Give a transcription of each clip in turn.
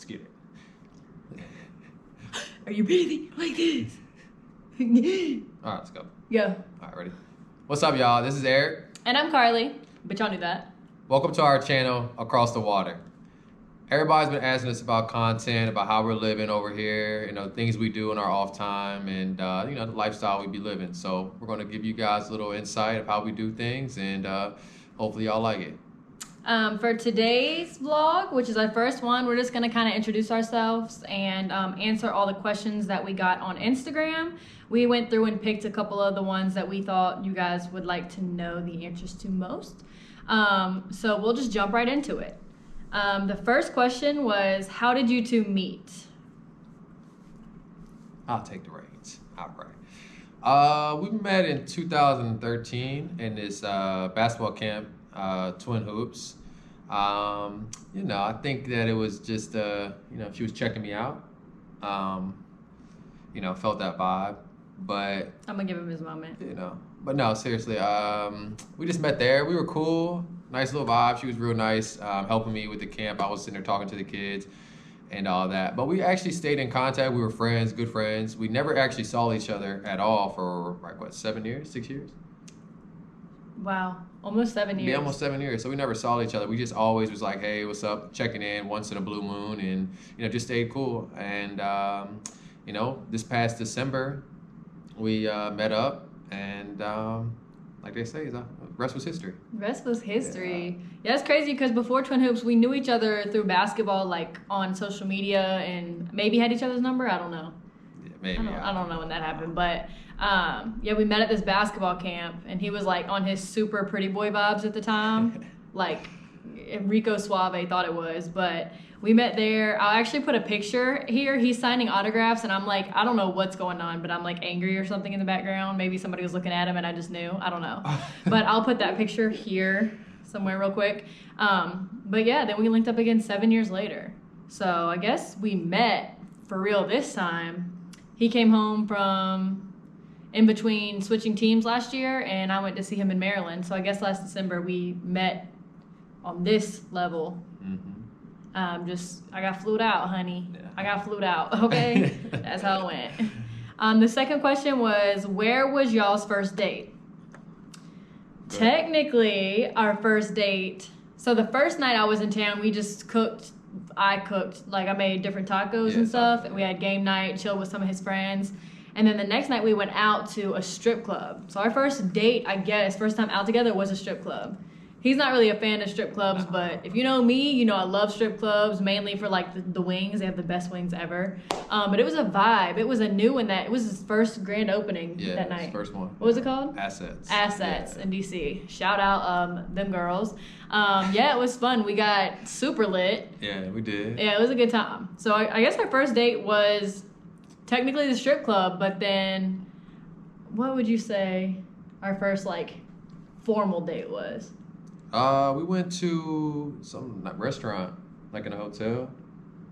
get it. Are you breathing like this? All right, let's go. Go. All right, ready? What's up, y'all? This is Eric. And I'm Carly, but y'all knew that. Welcome to our channel, Across the Water. Everybody's been asking us about content, about how we're living over here, things we do in our off time, and the lifestyle we be living. So we're going to give you guys a little insight of how we do things, and hopefully y'all like it. For today's vlog, which is our first one, we're just gonna kind of introduce ourselves and answer all the questions that we got on Instagram. We went through and picked a couple of the ones that we thought you guys would like to know the answers to most. So we'll just jump right into it. The first question was, how did you two meet? I'll take the reins. All right. We met in 2013 in this basketball camp, Twin Hoops. I think that it was just, she was checking me out. Felt that vibe, but I'm gonna give him his moment. But no, seriously, we just met there. We were cool, nice little vibe. She was real nice, helping me with the camp. I was sitting there talking to the kids and all that. But we actually stayed in contact. We were friends, good friends. We never actually saw each other at all for, 7 years, 6 years? Wow, almost 7 years. Yeah, almost 7 years. So we never saw each other. We just always was like, hey, what's up? Checking in once in a blue moon, and just stayed cool. And this past December, we met up, and like they say, the rest was history. The rest was history. Yeah, it's crazy because before Twin Hoops, we knew each other through basketball, like on social media, and maybe had each other's number. I don't know. Yeah, maybe. I don't know when that happened, but. We met at this basketball camp, and he was like on his super pretty boy vibes at the time, like Enrico Suave thought it was, but we met there. I'll actually put a picture here. He's signing autographs, and I'm like, I don't know what's going on, but I'm like angry or something in the background. Maybe somebody was looking at him and I just knew. I don't know. But I'll put that picture here somewhere real quick. But yeah, then we linked up again 7 years later. So I guess we met for real this time. He came home from in between switching teams last year, and I went to see him in Maryland. So I guess last December we met on this level. Mm-hmm. I got flued out, honey. Yeah. I got flued out, okay? That's how it went. The second question was, where was y'all's first date? Good. Technically, our first date, so the first night I was in town, we just cooked. I cooked, I made different tacos and stuff, and we had game night, chilled with some of his friends. And then the next night we went out to a strip club. So our first date, I guess, first time out together was a strip club. He's not really a fan of strip clubs, but if you know me, you know I love strip clubs, mainly for the wings. They have the best wings ever. But it was a vibe. It was a new one it was his first grand opening that night. First one. What was it called? Assets in DC. Shout out them girls. It was fun. We got super lit. Yeah, we did. Yeah, it was a good time. So I guess our first date was technically the strip club, but then what would you say our first formal date was? We went to some restaurant, in a hotel,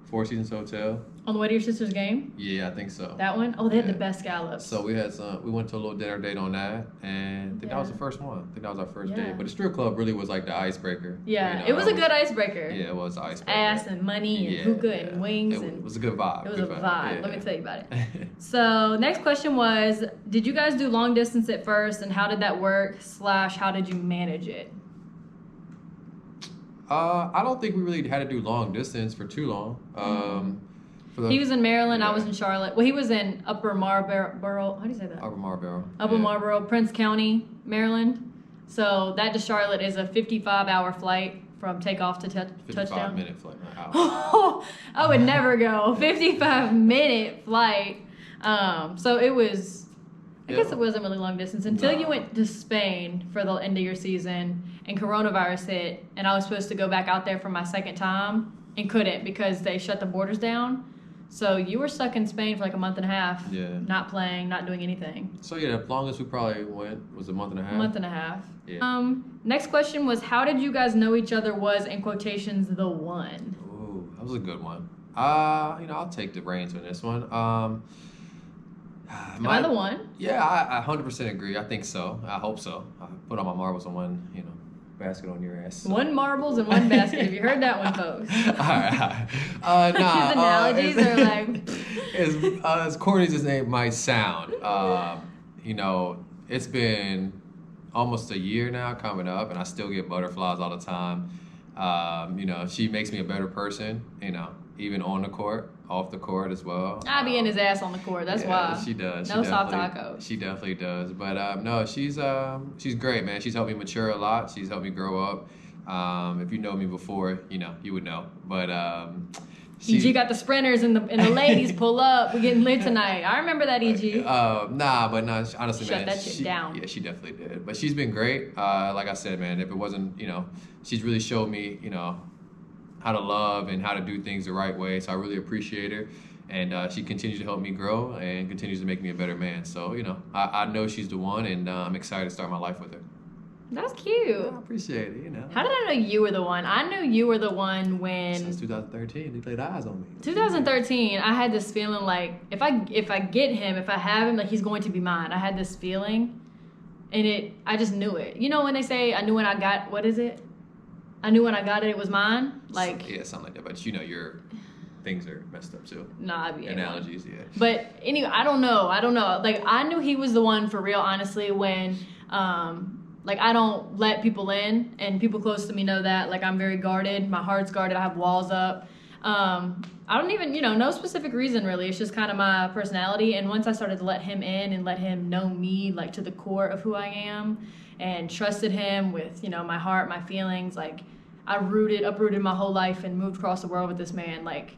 Four Seasons Hotel. On the way to your sister's game? Yeah, I think so. That one? Oh, they had the best scallops. So we went to a little dinner date on that, and I think that was the first one. I think that was our first date. But the strip club really was the icebreaker. Yeah, it was a good icebreaker. Yeah, it was the icebreaker. Ass and money and hookah and wings. It was a good vibe. It was a vibe. Yeah. Let me tell you about it. So next question was, did you guys do long distance at first, and how did that work / how did you manage it? I don't think we really had to do long distance for too long. He was in Maryland. I was in Charlotte. Well, he was in Upper Marlboro. How do you say that? Upper Marlboro. Marlboro, Prince County, Maryland. So that to Charlotte is a 55-hour flight from takeoff to touchdown. 55-minute flight. I would never go 55-minute flight. So it was. I guess it wasn't really long distance until you went to Spain for the end of your season and coronavirus hit, and I was supposed to go back out there for my second time and couldn't because they shut the borders down. So you were stuck in Spain for a month and a half, not playing, not doing anything. So the longest we probably went was a month and a half. A month and a half. Yeah. Next question was, how did you guys know each other was, in quotations, the one? Ooh, that was a good one. I'll take the reins on this one. Am I the one? Yeah, I 100% agree. I think so. I hope so. I put all my marbles on one, basket on your ass. So. One marbles and one basket. Have you heard that one, folks? All right. His analogies are like... as corny as his name might sound, you know, it's been almost a year now coming up, and I still get butterflies all the time. You know, she makes me a better person, you know, even on the court, off the court as well. I be in his ass on the court. That's why. She does. No soft tacos. She definitely does. But no, she's great, man. She's helped me mature a lot. She's helped me grow up. If you know me before, you know, you would know. But EG got the sprinters and the ladies pull up. We're getting lit tonight. I remember that, EG. Honestly, Shut man. that shit down. Yeah, she definitely did. But she's been great. Like I said, man, if it wasn't, you know, she's really showed me, you know, how to love and how to do things the right way. So I really appreciate her. And she continues to help me grow and continues to make me a better man. So, you know, I know she's the one, and I'm excited to start my life with her. That's cute. I appreciate it, you know. How did I know you were the one? I knew you were the one when... Since 2013, they laid eyes on me. 2013, I had this feeling like, if I get him, if I have him, like, he's going to be mine. I had this feeling, and I just knew it. You know when they say, I knew when I got... What is it? I knew when I got it, it was mine? Like... Yeah, something like that. But, you know, your things are messed up, too. Nah, yeah. Analogies, yeah. But, anyway, I don't know. Like, I knew he was the one for real, honestly, when... Like, I don't let people in, and people close to me know that. Like, I'm very guarded. My heart's guarded. I have walls up. I don't even, you know, no specific reason, really. It's just kind of my personality. And once I started to let him in and let him know me, like, to the core of who I am, and trusted him with, you know, my heart, my feelings, like, I uprooted my whole life and moved across the world with this man. Like,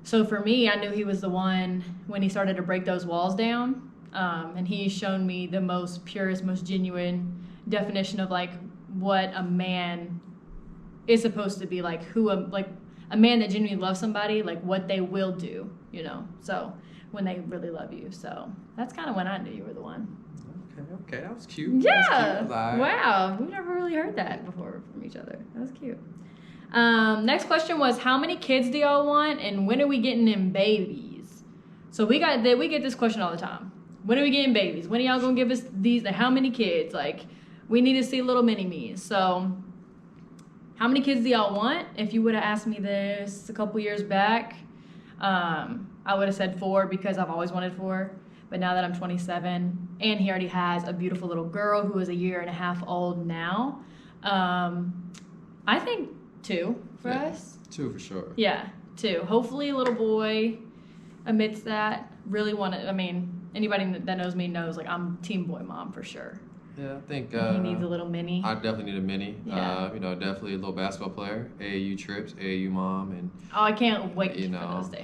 so for me, I knew he was the one when he started to break those walls down. And he's shown me the most purest, most genuine definition of like what a man is supposed to be, like like a man that genuinely loves somebody, like what they will do, you know, so when they really love you. So that's kind of when I knew you were the one. Okay, that was cute. Yeah. Was cute. Wow, we never really heard that before from each other. That was cute. Next question was, how many kids do y'all want, and when are we getting them babies? So we get this question all the time. When are we getting babies? When are y'all gonna give us these? Like, how many kids? Like, we need to see little mini-me's. So, how many kids do y'all want? If you would have asked me this a couple years back, I would have said 4 because I've always wanted 4. But now that I'm 27, and he already has a beautiful little girl who is a year and a half old now, I think 2 for us. 2 for sure. Yeah, 2. Hopefully a little boy amidst that. Really want to, I mean, anybody that knows me knows, like, I'm team boy mom for sure. Yeah, I think he needs a little mini. I definitely need a mini. Yeah. You know, definitely a little basketball player, AAU trips, AAU mom, and I can't wait for those days.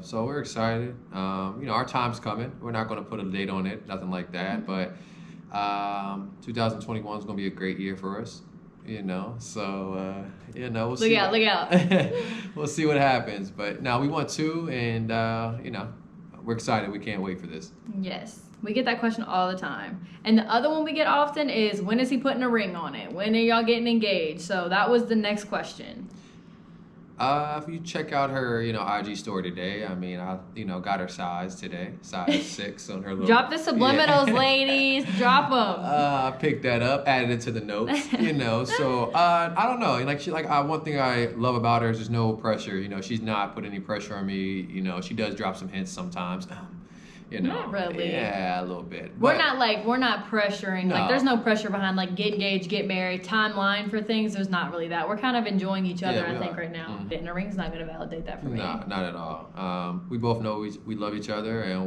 So we're excited. You know, our time's coming. We're not going to put a date on it, nothing like that. But 2021 is going to be a great year for us. You know, so you know, we'll see. Look out! We'll see what happens. But now we want 2, and you know, we're excited. We can't wait for this. Yes. We get that question all the time. And the other one we get often is, when is he putting a ring on it? When are y'all getting engaged? So that was the next question. If you check out her, you know, IG story today, I mean, I, you know, got her size today, size 6 on her little. Drop the subliminals, ladies. Drop them. I picked that up, added it to the notes, you know. So I don't know. Like one thing I love about her is there's no pressure. You know, she's not put any pressure on me. You know, she does drop some hints sometimes. You know, not really. Yeah, a little bit. We're not pressuring. No. Like, there's no pressure behind, like, get engaged, get married, timeline for things. There's not really that. We're kind of enjoying each other, I think, right now. Mm-hmm. And a ring's not going to validate that for me. No, not at all. We both know we love each other, and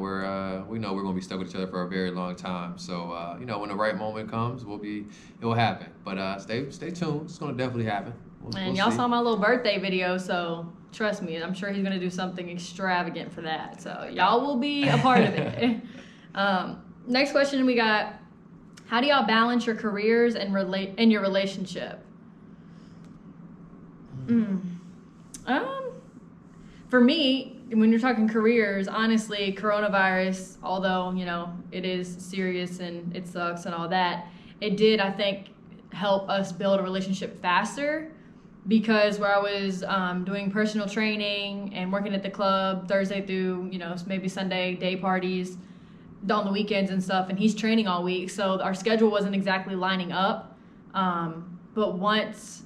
we know we're going to be stuck with each other for a very long time. So, you know, when the right moment comes, it will happen. But stay tuned. It's going to definitely happen. We'll y'all saw my little birthday video, so trust me, I'm sure he's going to do something extravagant for that. So y'all will be a part of it. Next question we got, how do y'all balance your careers and your relationship? For me, when you're talking careers, honestly, coronavirus, although, you know, it is serious and it sucks and all that, it did, I think, help us build a relationship faster. Because where I was doing personal training and working at the club Thursday through, you know, maybe Sunday day parties on the weekends and stuff, and he's training all week, so our schedule wasn't exactly lining up. But once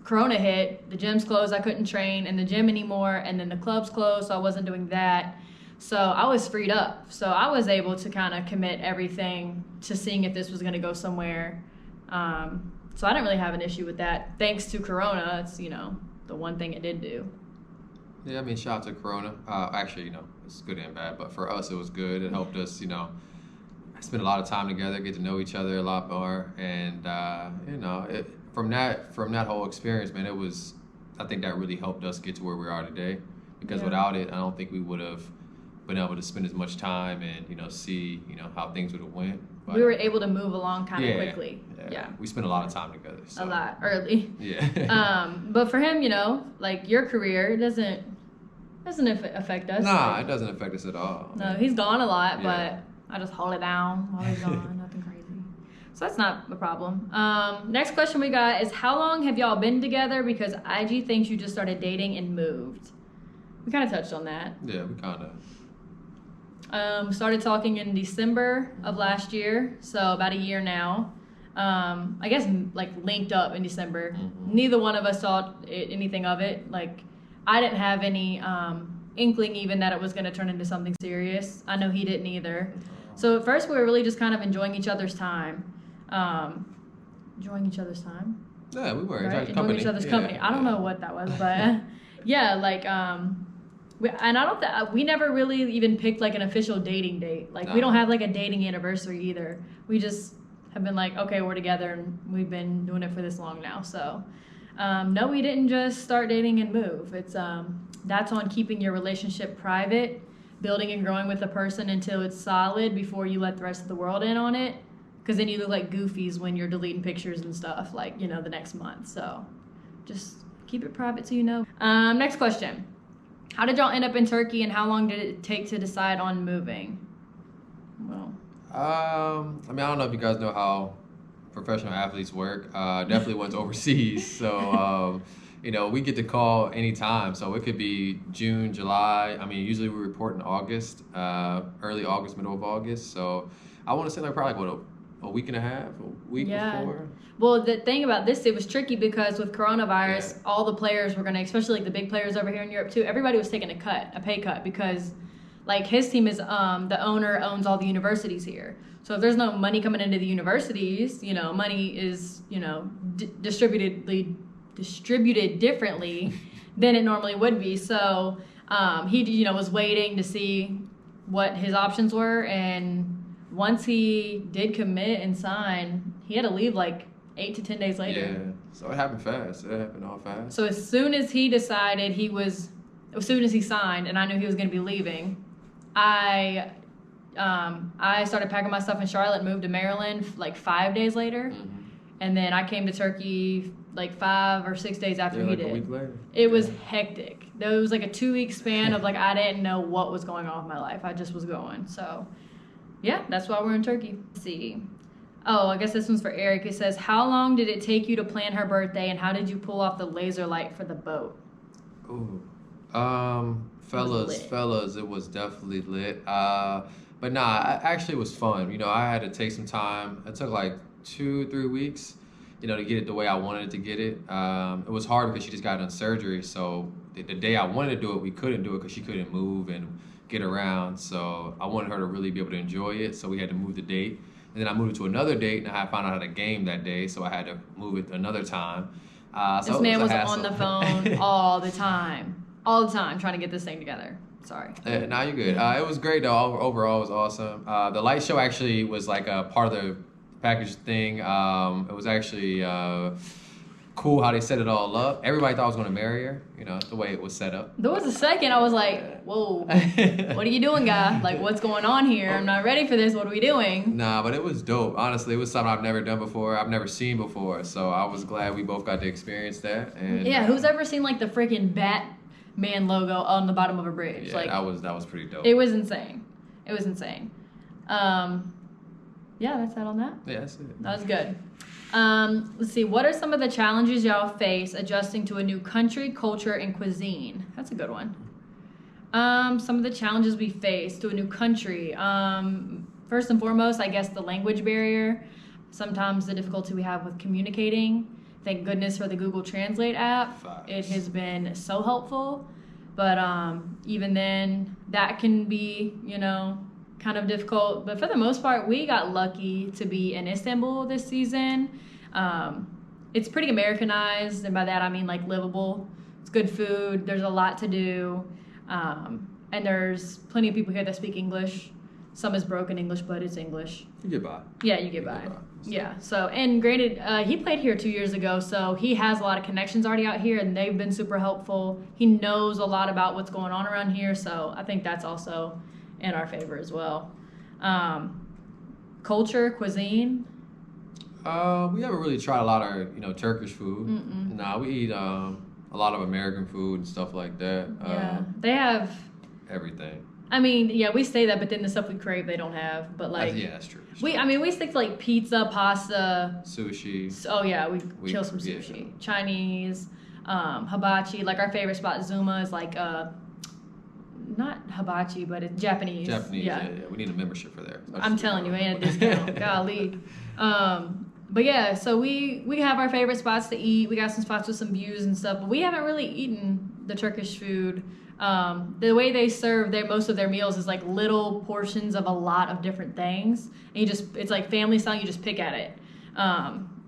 Corona hit, the gym's closed, I couldn't train in the gym anymore, and then the club's closed, so I wasn't doing that. So I was freed up. So I was able to kind of commit everything to seeing if this was going to go somewhere. So I didn't really have an issue with that. Thanks to Corona, it's, you know, the one thing it did do. Yeah, I mean, shout out to Corona. Actually, you know, it's good and bad, but for us, it was good. It helped us, you know, spend a lot of time together, get to know each other a lot more, and you know, from that whole experience, man, I think that really helped us get to where we are today. Because without it, I don't think we would have been able to spend as much time and, you know, see, you know, how things would have went. But we were able to move along kind of quickly. Yeah. We spent a lot of time together. So. A lot early. Yeah. But for him, you know, like your career doesn't affect us. Nah, like, it doesn't affect us at all. No, he's gone a lot, but I just hold it down while he's gone. Nothing crazy. So that's not a problem. Next question we got is, how long have y'all been together? Because IG thinks you just started dating and moved. We kind of touched on that. Yeah, we kind of. Started talking in December of last year, so about a year now. I guess like linked up in December. Mm-hmm. Neither one of us saw anything of it. Like I didn't have any inkling even that it was going to turn into something serious. I know he didn't either. So at first we were really just kind of enjoying each other's time. Enjoying each other's time? Yeah, we were. Right? Enjoying each other's company. I don't know what that was, but yeah, like we never really even picked like an official dating date. Like we don't have like a dating anniversary either. We just have been like, okay, we're together and we've been doing it for this long now. So no, we didn't just start dating and move. It's that's on keeping your relationship private, building and growing with a person until it's solid before you let the rest of the world in on it. Because then you look like goofies when you're deleting pictures and stuff, like, you know, the next month. So just keep it private so you know. Next question. How did y'all end up in Turkey, and how long did it take to decide on moving? Well, I mean, I don't know if you guys know how professional athletes work. Definitely went overseas, so you know, we get to call anytime. So it could be June, July. I mean, usually we report in August, early August, middle of August. So I want to say like probably a week and a half, a week before. Well, the thing about this, it was tricky because with coronavirus, all the players were going to, especially like the big players over here in Europe too, everybody was taking a pay cut because like his team is, the owner owns all the universities here. So if there's no money coming into the universities, you know, money is, you know, distributed differently than it normally would be. So he, you know, was waiting to see what his options were, and once he did commit and sign, he had to leave like 8 to 10 days later. Yeah, so it happened fast. It happened all fast. So as soon as he decided as soon as he signed and I knew he was going to be leaving, I started packing my stuff in Charlotte, moved to Maryland like 5 days later. Mm-hmm. And then I came to Turkey like 5 or 6 days after he did. A week later. It was hectic. There was like a 2-week span of like I didn't know what was going on with my life. I just was going. So yeah, that's why we're in Turkey. Let's see. Oh, I guess this one's for Eric. It says, how long did it take you to plan her birthday, and how did you pull off the laser light for the boat? Ooh. Fellas, it was definitely lit. But nah, actually it was fun. You know, I had to take some time. It took like 2-3 weeks, you know, to get it the way I wanted it to get it. It was hard because she just got done surgery. So the day I wanted to do it, we couldn't do it because she couldn't move and get around. So I wanted her to really be able to enjoy it. So we had to move the date. And then I moved it to another date, and I found out I had a game that day. So I had to move it another time. So this man was on the phone all the time, trying to get this thing together. Sorry. Nah, you're good. It was great, though. Overall, it was awesome. The light show actually was like a part of the package thing. It was actually cool how they set it all up. Everybody thought I was going to marry her, you know, the way it was set up. There was a second I was like, whoa, what are you doing, guy? Like, what's going on here? I'm not ready for this. What are we doing? Nah, but it was dope. Honestly, it was something I've never done before. I've never seen before. So I was glad we both got to experience that. And yeah, who's ever seen like the freaking Batman logo on the bottom of a bridge? Yeah, like, that was pretty dope. It was insane. Yeah, that's that on that. Yeah, that's it. That was good. Let's see. What are some of the challenges y'all face adjusting to a new country, culture, and cuisine? That's a good one. Some of the challenges we face to a new country. First and foremost, I guess the language barrier. Sometimes the difficulty we have with communicating, Thank goodness for the Google Translate app. Facts. It has been so helpful. But even then, that can be, kind of difficult. But for the most part, we got lucky to be in Istanbul this season. It's pretty Americanized, and by that I mean like livable. It's good food. There's a lot to do. And there's plenty of people here that speak English. Some is broken English, but it's English. You get by. Yeah, you get by. Yeah. So, and granted, he played here 2 years ago, so he has a lot of connections already out here, and they've been super helpful. He knows a lot about what's going on around here, so I think that's also in our favor as well. Culture, cuisine. We haven't really tried a lot of Turkish food. Nah, we eat a lot of American food and stuff like that. Yeah, they have everything. I mean, yeah, we say that, but then the stuff we crave, they don't have. But like, yeah, that's true. We stick to like pizza, pasta, sushi. Oh yeah, we kill some sushi. Yeah. Chinese, hibachi. Like our favorite spot, Zuma, is like not hibachi, but it's Japanese. Japanese, yeah. We need a membership for there. I'm telling you, ain't a discount. Golly. But yeah, so we have our favorite spots to eat. We got some spots with some views and stuff, but we haven't really eaten the Turkish food. The way they serve most of their meals is like little portions of a lot of different things. And it's like family style, you just pick at it.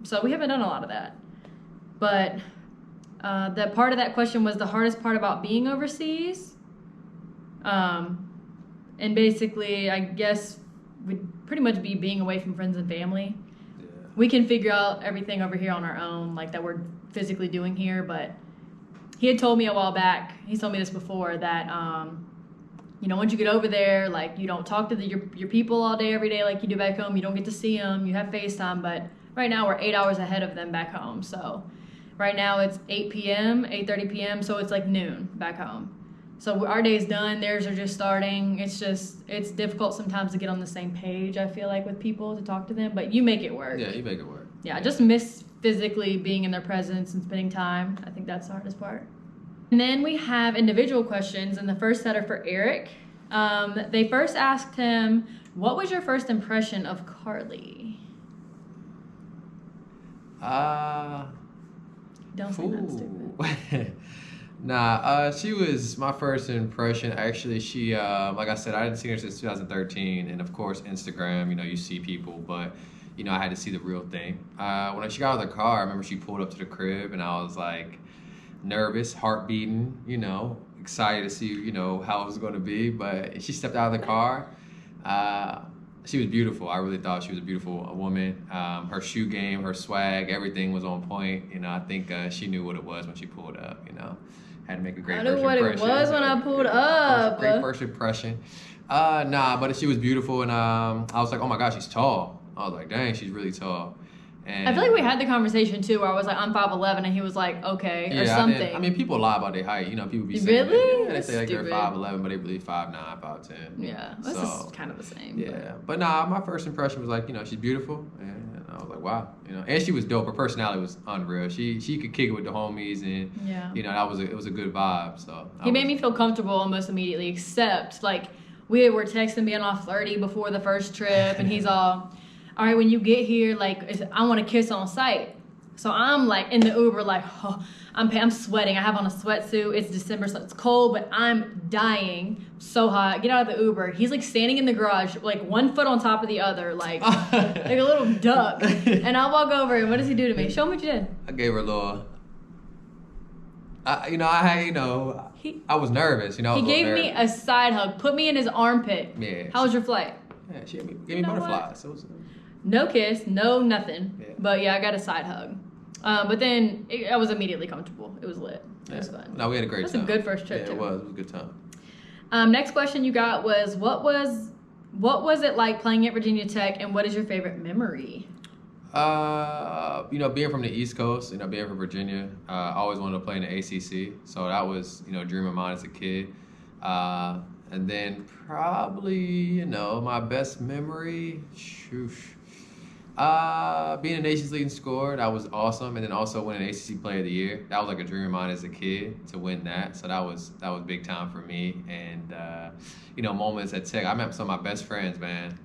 So we haven't done a lot of that. But the part of that question was the hardest part about being overseas. And basically, I guess would pretty much be being away from friends and family. Yeah. We can figure out everything over here on our own, like that we're physically doing here, but he had told me a while back, he's told me this before, that, once you get over there, like, you don't talk to your people all day, every day like you do back home. You don't get to see them. You have FaceTime, but right now we're 8 hours ahead of them back home. So right now it's 8 p.m., 8:30 p.m., so it's like noon back home. So our day's done, theirs are just starting. It's difficult sometimes to get on the same page, I feel like, with people to talk to them, but you make it work. Yeah, you make it work. Yeah, I just miss physically being in their presence and spending time. I think that's the hardest part. And then we have individual questions, and the first set are for Eric. They first asked him, what was your first impression of Carly? Don't say that stupid. Nah, she was my first impression. Actually, she, like I said, I hadn't seen her since 2013, and of course, Instagram, you see people, but, I had to see the real thing. When she got out of the car, I remember she pulled up to the crib, and I was like, nervous, heart beating, excited to see, how it was going to be, but she stepped out of the car. She was beautiful. I really thought she was a beautiful woman. Her shoe game, her swag, everything was on point. I think she knew what it was when she pulled up, Had to make a great first impression. I knew what it was when I pulled up. Great first impression. But she was beautiful, and I was like, oh my gosh, she's tall. I was like, dang, she's really tall. And I feel like we had the conversation too, where I was like, I'm 5'11", and he was like, okay, or something. I mean, people lie about their height. People be saying, really? They say like they're 5'11", but they really 5'9", 5'10". Yeah, this is kind of the same. Yeah, but my first impression was like, she's beautiful, and I was like, wow, and she was dope. Her personality was unreal. She could kick it with the homies, and it was a good vibe. So he made me feel comfortable almost immediately, except like we were texting being all flirty before the first trip, and he's all right, when you get here, like, I want to kiss on sight. So I'm like in the Uber, like, oh, I'm sweating. I have on a sweatsuit. It's December, so it's cold, but I'm dying. So hot. Get out of the Uber. He's like standing in the garage, like 1 foot on top of the other, like a little duck. And I walk over, and what does he do to me? Show me what you did. I gave her a little. I was nervous. He gave me a side hug, put me in his armpit. Yeah. How was your flight? Yeah, she gave me butterflies. It was. No kiss, no nothing. Yeah. But yeah, I got a side hug. But then I was immediately comfortable. It was lit. It was fun. No, we had a great time. That's a good first trip, too. It was a good time. Next question you got was, what was it like playing at Virginia Tech, and what is your favorite memory? Being from the East Coast, being from Virginia, I always wanted to play in the ACC. So that was, a dream of mine as a kid. And then probably, my best memory, Being a Nations leading scorer, that was awesome, and then also winning ACC Player of the Year. That was like a dream of mine as a kid to win that. So that was big time for me. And you know, moments at Tech, I met some of my best friends, man.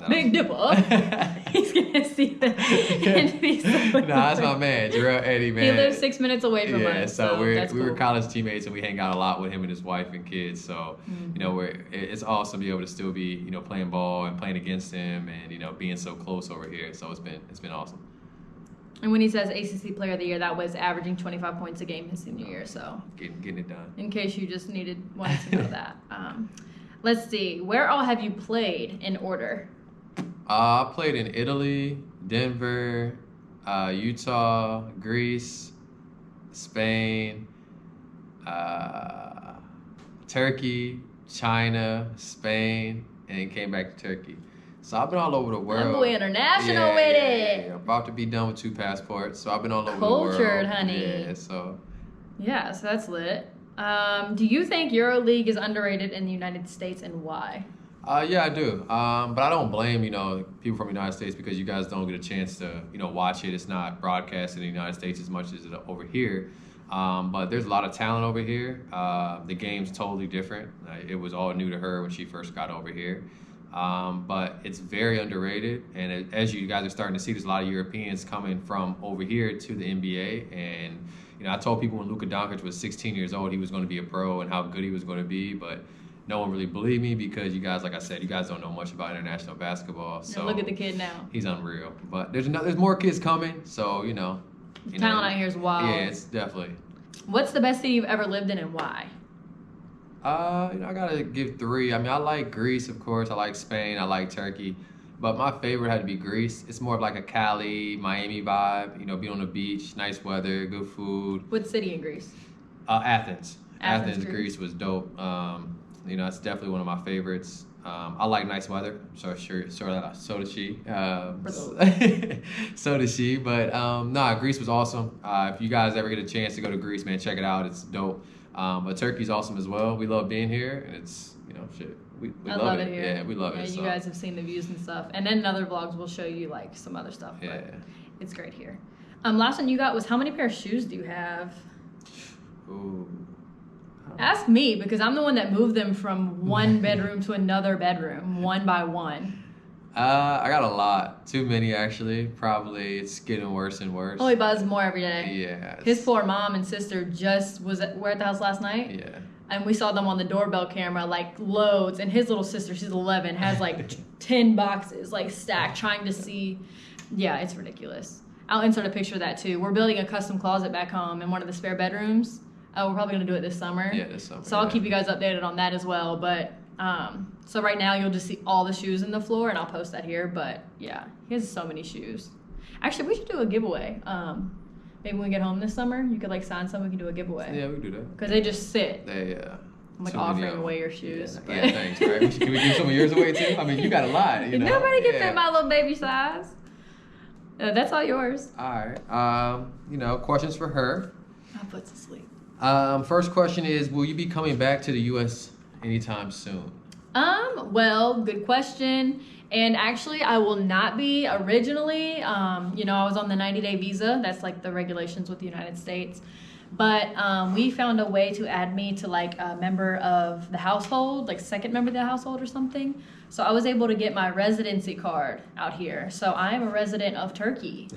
Big Dipper. He's gonna see that. Nah, that's my man, Jarrell Eddie, man. He lives 6 minutes away from us. Yeah, so that's we were cool. college teammates, and we hang out a lot with him and his wife and kids. So you know, it's awesome to be able to still be, you know, playing ball and playing against him, and you know, being so close over here. So it's been awesome. And when he says ACC Player of the Year, that was averaging 25 points a game his senior year. So Getting it done. in case you just wanted to know that. Let's see. Where all have you played in order? I played in Italy, Denver, Utah, Greece, Spain, Turkey, China, Spain, and then came back to Turkey. So I've been all over the world. That boy international with it. Yeah. About to be done with 2 passports, so I've been all over Cultured, the world. honey. Yeah, so. Yeah, so that's lit. Do you think Euroleague is underrated in the United States, and why? Yeah, I do. But I don't blame, you know, people from the United States because you guys don't get a chance to, you know, watch it. It's not broadcast in the United States as much as it over here. But there's a lot of talent over here. The game's totally different. It was all new to her when she first got over here. But it's very underrated. And as you guys are starting to see, there's a lot of Europeans coming from over here to the NBA. And, you know, I told people when Luka Doncic was 16 years old, he was going to be a pro and how good he was going to be. But no one really believed me because you guys, like I said, you guys don't know much about international basketball. So And look at the kid now. He's unreal. But there's more kids coming. So, you know. The talent out here is wild. Yeah, it's definitely. What's the best city you've ever lived in, and why? You know, I gotta give 3. I mean, I like Greece, of course. I like Spain. I like Turkey. But my favorite had to be Greece. It's more of like a Cali, Miami vibe. You know, being on the beach, nice weather, good food. What city in Greece? Athens. Athens, Greece was dope. You know, it's definitely one of my favorites. I like nice weather. So does she. So does she. But nah, Greece was awesome. If you guys ever get a chance to go to Greece, man, check it out. It's dope. But Turkey's awesome as well. We love being here, and it's, you know, shit. We I love it here. Yeah, we love it. You so. guys have seen the views and stuff. And then in other vlogs, we'll show you like some other stuff. But Yeah. it's great here. Last one you got was, how many pair of shoes do you have? Ooh. Ask me, because I'm the one that moved them from one bedroom to another bedroom, one by one. I got a lot. Too many, actually. Probably it's getting worse and worse. Oh, he buys more every day. Yeah. His poor mom and sister were at the house last night. Yeah. And we saw them on the doorbell camera, like loads. And his little sister, she's 11, has like 10 boxes, like stacked, trying to see. Yeah, it's ridiculous. I'll insert a picture of that too. We're building a custom closet back home in one of the spare bedrooms. We're probably going to do it this summer. Yeah, this summer. So I'll keep you guys updated on that as well. But so right now you'll just see all the shoes in the floor, and I'll post that here. But yeah, he has so many shoes. Actually, we should do a giveaway. Maybe when we get home this summer, you could like sign some. We can do a giveaway. Yeah, we can do that. Because they just sit. I'm like offering away your shoes. Yeah, thanks. Right? Can we give some of yours away too? I mean, you got a lot. You know. Nobody can fit my little baby size. That's all yours. All right. You know, questions for her. I'll put to sleep. First question is, will you be coming back to the U.S. anytime soon? Well, good question. And actually, I will not be originally. You know, I was on the 90-day visa. That's like the regulations with the United States. But we found a way to add me to like a member of the household, like second member of the household or something. So I was able to get my residency card out here. So I am a resident of Turkey.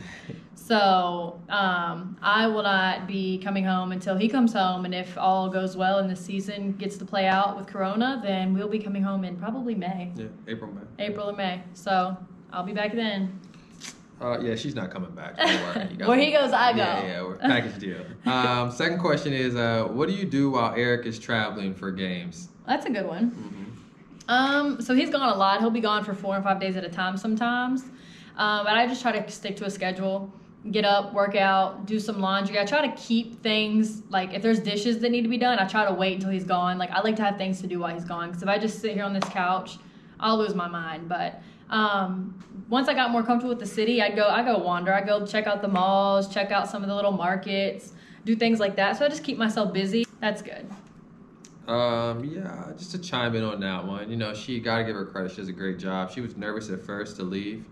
So I will not be coming home until he comes home. And if all goes well and the season gets to play out with Corona, then we'll be coming home in probably May. Yeah, April, May. April or May. So I'll be back then. Yeah, she's not coming back. Don't worry. You guys Where he goes, I go. Yeah, we're package deal. Second question is, what do you do while Eric is traveling for games? That's a good one. So he's gone a lot. He'll be gone for 4 and 5 days at a time sometimes. But I just try to stick to a schedule. Get up, work out, do some laundry. I try to keep things, like if there's dishes that need to be done, I try to wait until he's gone. Like I like to have things to do while he's gone, because if I just sit here on this couch, I'll lose my mind. But once I got more comfortable with the city, I go wander. I go check out the malls, check out some of the little markets, do things like that. So I just keep myself busy. That's good. Yeah, just to chime in on that one, you know, she got to give her credit. She does a great job. She was nervous at first to leave.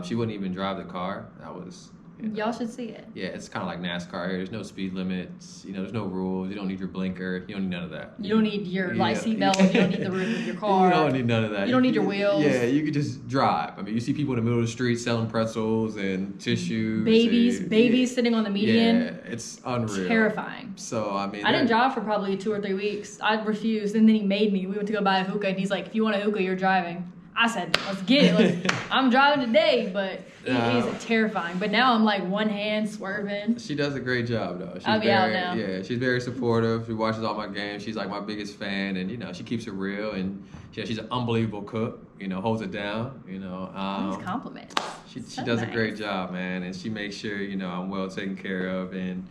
She wouldn't even drive the car. That was. Y'all should see it. Yeah, it's kind of like NASCAR here. There's no speed limits. There's no rules. You don't need your blinker. You don't need none of that. You don't need your seatbelt. You don't need the roof of your car. You don't need none of that. You don't need your wheels. Yeah, you could just drive. I mean, you see people in the middle of the street selling pretzels and tissues. Babies sitting on the median. Yeah, it's unreal. Terrifying. So, I mean. I didn't drive for probably 2 or 3 weeks. I refused, and then he made me. We went to go buy a hookah, and he's like, if you want a hookah, you're driving. I said, let's get it. I'm driving today, but it is terrifying. But now I'm like one hand swerving. She does a great job, though. I'll be out now. Yeah, she's very supportive. She watches all my games. She's like my biggest fan, and she keeps it real. And she's an unbelievable cook. Holds it down. These compliments. She does a great job, man, and she makes sure I'm well taken care of, and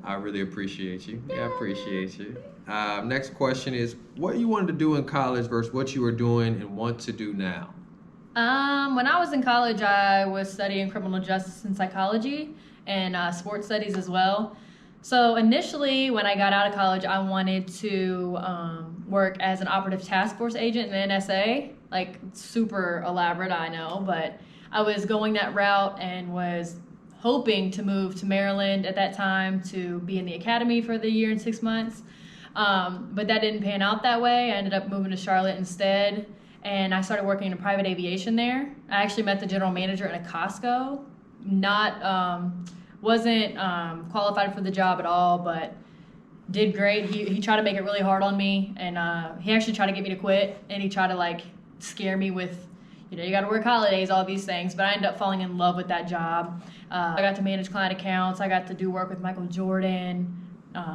I really appreciate you. Yeah, I appreciate you. Next question is, what you wanted to do in college versus what you were doing and want to do now? When I was in college, I was studying criminal justice and psychology and sports studies as well. So initially, when I got out of college, I wanted to work as an operative task force agent in the NSA. Like, super elaborate, I know, but I was going that route and was hoping to move to Maryland at that time to be in the academy for the year and 6 months. But that didn't pan out that way. I ended up moving to Charlotte instead, and I started working in private aviation there. I actually met the general manager at a Costco. Wasn't qualified for the job at all, but did great. He tried to make it really hard on me, and he actually tried to get me to quit, and he tried to scare me with, you got to work holidays, all these things. But I ended up falling in love with that job. I got to manage client accounts. I got to do work with Michael Jordan,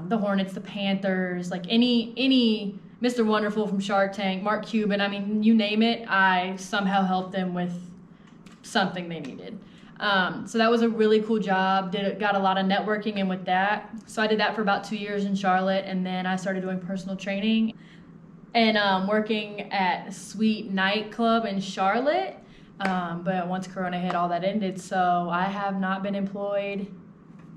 the Hornets, the Panthers, any Mr. Wonderful from Shark Tank, Mark Cuban. I mean, you name it, I somehow helped them with something they needed. So that was a really cool job. Got a lot of networking in with that. So I did that for about 2 years in Charlotte, and then I started doing personal training and working at Sweet Nightclub in Charlotte. But once Corona hit, all that ended. So I have not been employed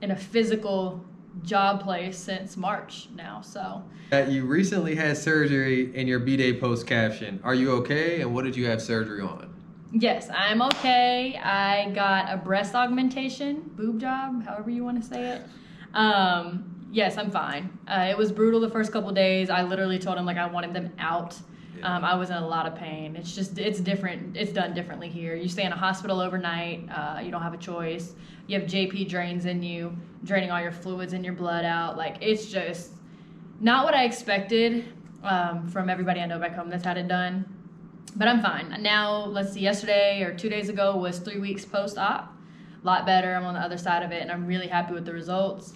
in a physical job place since March now. So you recently had surgery in your B-Day post caption. Are you okay? And what did you have surgery on? Yes, I'm okay. I got a breast augmentation, boob job, however you want to say it. Yes, I'm fine. It was brutal the first couple days. I literally told him I wanted them out. I was in a lot of pain. It's different. It's done differently here. You stay in a hospital overnight. You don't have a choice. You have JP drains in you, draining all your fluids and your blood out. It's just not what I expected from everybody I know back home that's had it done. But I'm fine. Now, let's see, yesterday or 2 days ago was 3 weeks post-op. A lot better. I'm on the other side of it, and I'm really happy with the results.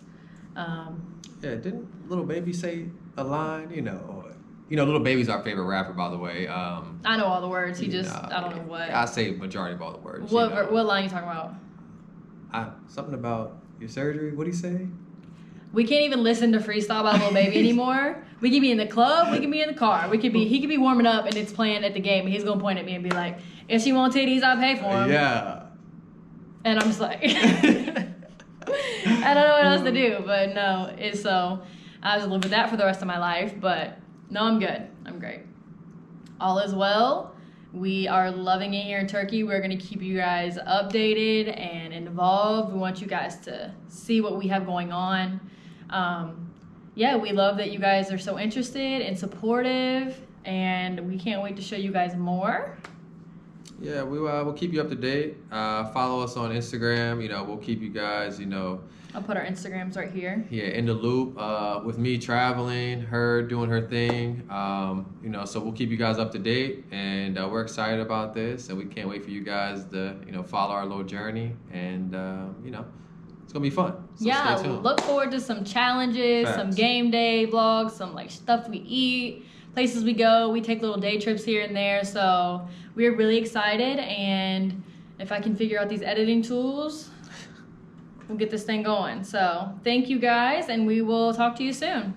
Didn't Lil Baby say a line? Lil Baby's our favorite rapper, by the way. I know all the words. I don't know what. I say majority of all the words. What line are you talking about? Something about your surgery. What did he say? We can't even listen to freestyle by Lil Baby anymore. We could be in the club. We could be in the car. He could be warming up and it's playing at the game. And he's gonna point at me and be like, "If she want titties, I'll pay for them." Yeah. And I'm just like, I don't know what else to do. But no, I was live with that for the rest of my life. But no, I'm good. I'm great. All is well. We are loving it here in Turkey. We're going to keep you guys updated and involved. We want you guys to see what we have going on. We love that you guys are so interested and supportive, and we can't wait to show you guys more. Yeah, we'll keep you up to date. Follow us on Instagram. We'll keep you guys, I'll put our Instagrams right here. Yeah, in the loop with me traveling, her doing her thing. So we'll keep you guys up to date, and we're excited about this, and we can't wait for you guys to, follow our little journey, and it's gonna be fun. So yeah, stay tuned. Look forward to some challenges, some game day vlogs, some stuff we eat, places we go. We take little day trips here and there, so we're really excited. And if I can figure out these editing tools, we'll get this thing going. So thank you guys, and we will talk to you soon.